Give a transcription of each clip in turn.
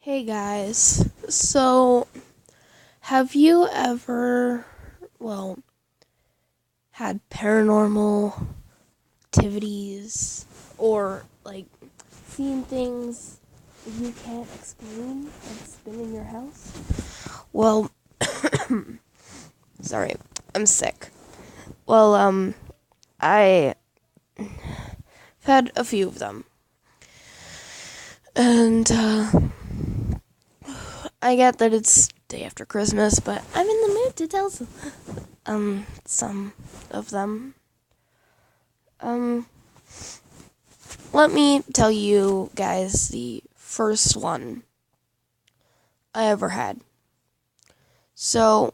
Hey guys, so have you ever, well, had paranormal activities or seen things you can't explain that's been in your house? Well, sorry, I'm sick. Well, I've had a few of them. And, I get that it's day after Christmas, but I'm in the mood to tell some of them. Let me tell you guys the first one I ever had. So,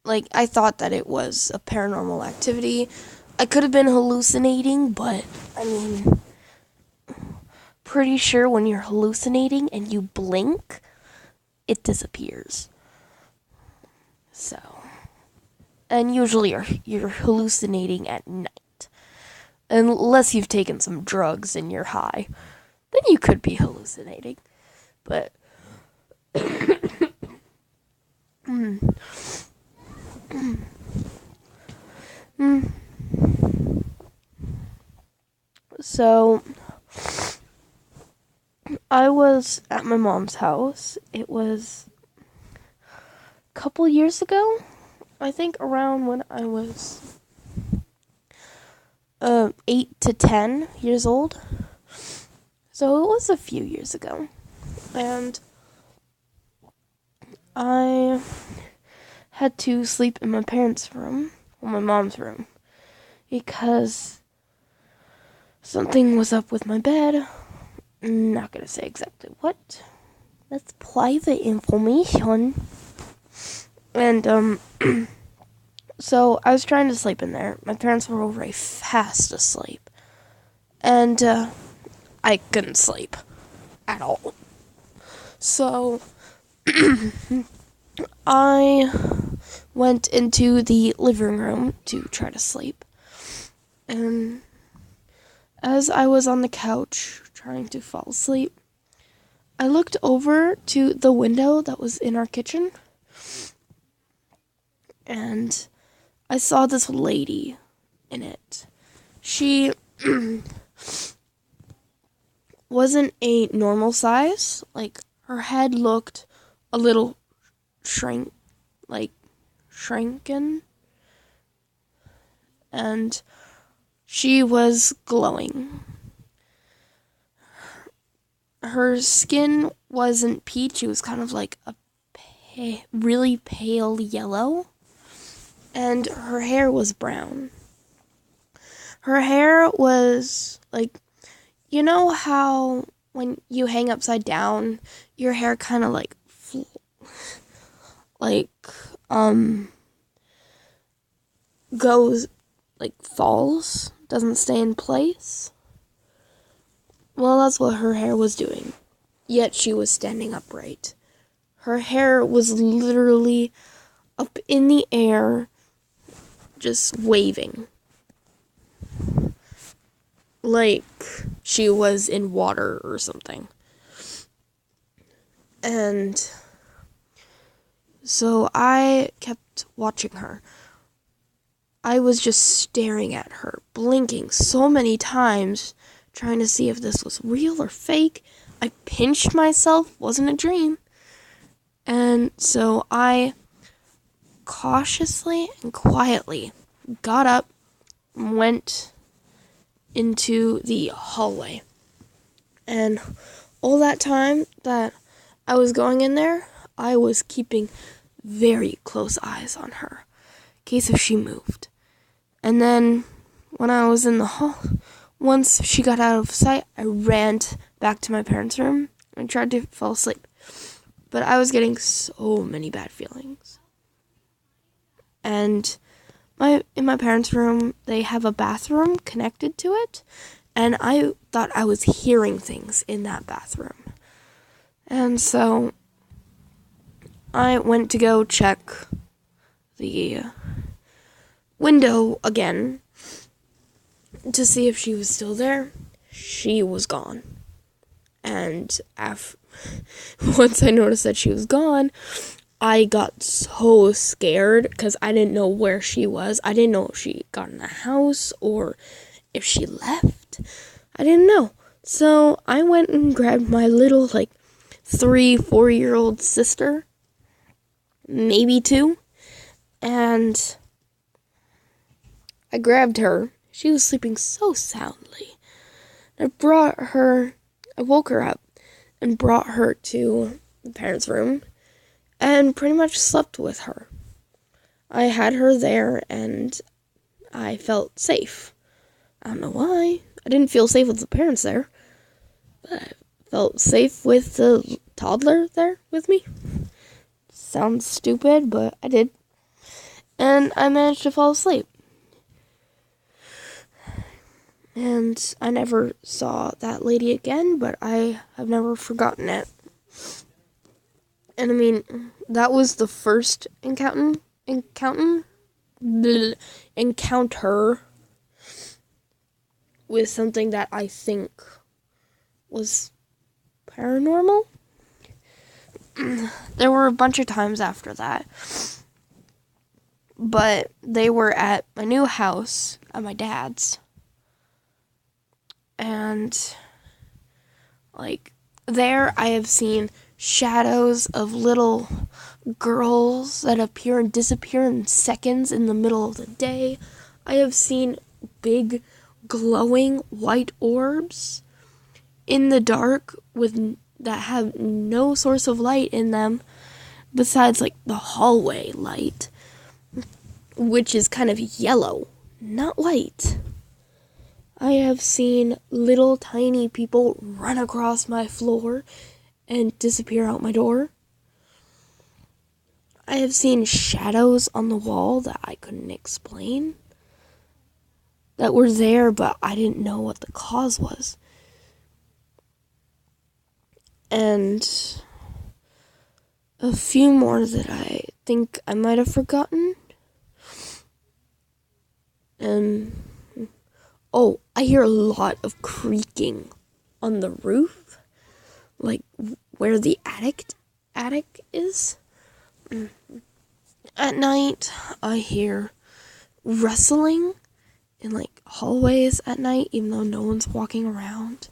I thought that it was a paranormal activity. I could have been hallucinating, but, pretty sure when you're hallucinating and you blink, it disappears. So, and usually you're hallucinating at night. Unless you've taken some drugs and you're high, then you could be hallucinating. But so I was at my mom's house. It was a couple years ago. I think around when I was 8 to 10 years old. So it was a few years ago. And I had to sleep in my parents' room, or my mom's room, because something was up with my bed. I'm not gonna say exactly what. That's private information. And, so I was trying to sleep in there. My parents were already fast asleep. And, I couldn't sleep at all. So, I went into the living room to try to sleep. And as I was on the couch trying to fall asleep, I looked over to the window that was in our kitchen. And I saw this lady in it. She wasn't a normal size. Her head looked a little shrunken. And she was glowing. Her skin wasn't peach. It was kind of like a really pale yellow. And her hair was brown. Her hair was you know how when you hang upside down, your hair kind of goes, falls, doesn't stay in place? Well, that's what her hair was doing. Yet she was standing upright. Her hair was literally up in the air, just waving. Like she was in water or something. And so I kept watching her. I was just staring at her, blinking so many times, trying to see if this was real or fake. I pinched myself, wasn't a dream. And so I cautiously and quietly got up and went into the hallway. And all that time that I was going in there, I was keeping very close eyes on her, in case if she moved. And then when I was in the hall, once she got out of sight, I ran back to my parents' room and tried to fall asleep. But I was getting so many bad feelings. And in my parents' room, they have a bathroom connected to it, and I thought I was hearing things in that bathroom. And so I went to go check the window again to see if she was still there. She was gone. And once I noticed that she was gone, I got so scared because I didn't know where she was. I didn't know if she got in the house or if she left. I didn't know. So I went and grabbed my little 3-4-year-old sister, maybe 2, and I grabbed her. She was sleeping so soundly. I woke her up and brought her to the parents' room and pretty much slept with her. I had her there and I felt safe. I don't know why. I didn't feel safe with the parents there, but I felt safe with the toddler there with me. Sounds stupid, but I did. And I managed to fall asleep. And I never saw that lady again, but I have never forgotten it. And I mean, that was the first encounter with something that I think was paranormal. There were a bunch of times after that, but they were at my new house, at my dad's. And there I have seen shadows of little girls that appear and disappear in seconds in the middle of the day. I have seen big glowing white orbs in the dark that have no source of light in them besides the hallway light, which is kind of yellow, not white. I have seen little tiny people run across my floor and disappear out my door. I have seen shadows on the wall that I couldn't explain, that were there, but I didn't know what the cause was. And a few more that I think I might have forgotten. Oh, I hear a lot of creaking on the roof, where the attic is. At night, I hear rustling in hallways at night, even though no one's walking around.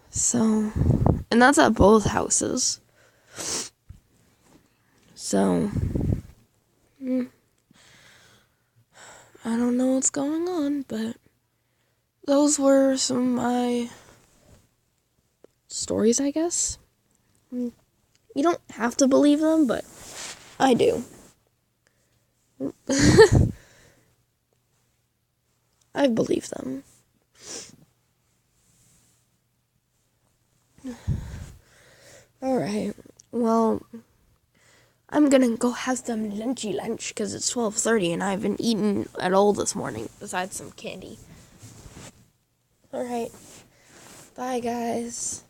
So, and that's at both houses. So, I don't know what's going on, but those were some of my stories, I guess. You don't have to believe them, but I do. I believe them. Alright, well, I'm gonna go have some lunch because it's 12:30 and I haven't eaten at all this morning besides some candy. Alright, bye guys.